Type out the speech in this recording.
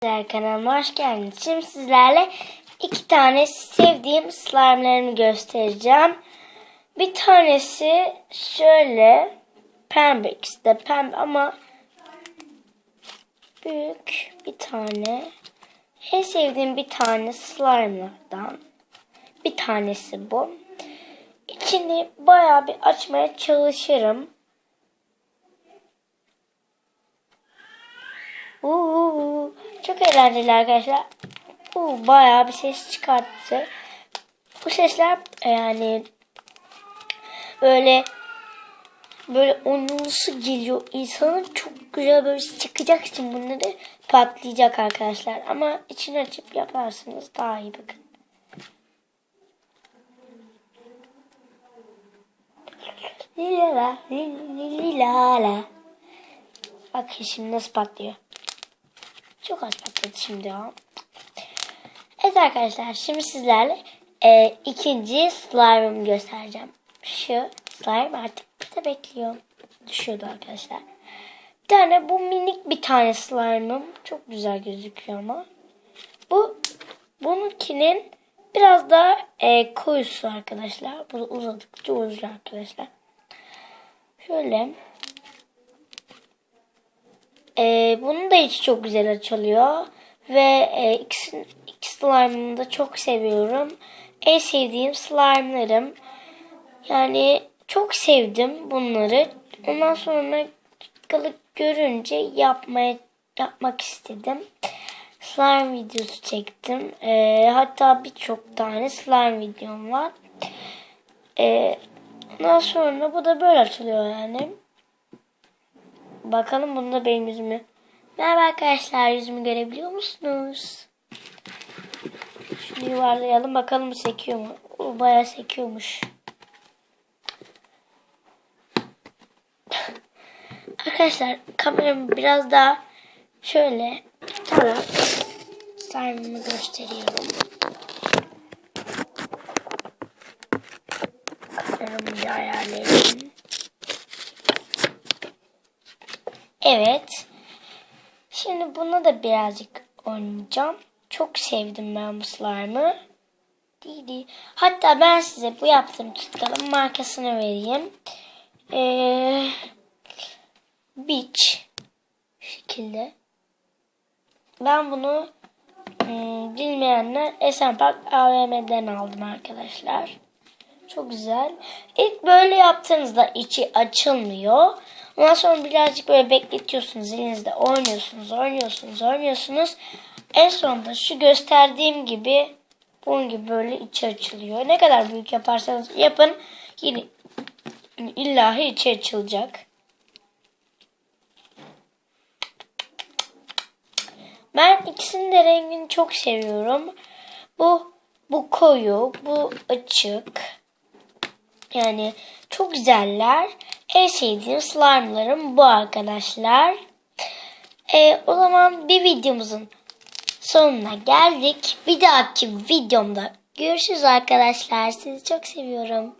Kanalıma hoş geldiniz. Şimdi sizlerle iki tane sevdiğim slime'larımı göstereceğim. Bir tanesi şöyle pembe, ikisi de pembe ama büyük bir tane. En sevdiğim bir tane slime'lardan bir tanesi bu. İçini bayağı bir açmaya çalışırım. Çok eğlenceli arkadaşlar. Bayağı bir ses çıkarttı. Bu sesler yani böyle onurlusu geliyor. İnsanın çok güzel böyle çıkacak için bunları patlayacak arkadaşlar. Ama içini açıp yaparsınız daha iyi, bakın. Lilala. Bakın şimdi nasıl patlıyor. Çok az patladı şimdi ya. Evet arkadaşlar, şimdi sizlerle ikinci slime'ımı göstereceğim. Şu slime artık burada bekliyor. Düşüyordu arkadaşlar. Bir tane bu minik bir tane slime'ım. Çok güzel gözüküyor ama. Bununkinin biraz daha koyusu arkadaşlar. Bu uzadıkça uzuyor arkadaşlar. Şöyle. Bunun da içi çok güzel açılıyor. Ve iki slime'ımı da çok seviyorum. En sevdiğim slime'larım. Yani çok sevdim bunları. Ondan sonra görünce yapmak istedim. Slime videosu çektim. Hatta birçok tane slime videom var. Ondan sonra bu da böyle açılıyor yani. Bakalım bunda benim yüzümü. Merhaba arkadaşlar, yüzümü görebiliyor musunuz? Şunu yuvarlayalım bakalım sekiyor mu? Bayağı sekiyormuş. Arkadaşlar kameramı biraz daha şöyle tutarak slime'ımı gösteriyorum. Kameramı bir ayarlayayım. Evet. Şimdi buna da birazcık oynayacağım. Çok sevdim ben bu slime'ı. Hatta ben size bu yaptığım tutkalın markasını vereyim. Beach şekilde. Ben bunu bilmeyenler Esenpark AVM'den aldım arkadaşlar. Çok güzel. İlk böyle yaptığınızda içi açılmıyor. Ondan sonra birazcık böyle bekletiyorsunuz. Elinizde oynuyorsunuz. En sonunda şu gösterdiğim gibi bunun gibi böyle içi açılıyor. Ne kadar büyük yaparsanız yapın yine illahi içi açılacak. Ben ikisinin de rengini çok seviyorum. Bu koyu, bu açık. Yani çok güzeller. En sevdiğim slime'larım bu arkadaşlar. O zaman bir videomuzun sonuna geldik. Bir dahaki videomda görüşürüz arkadaşlar. Sizi çok seviyorum.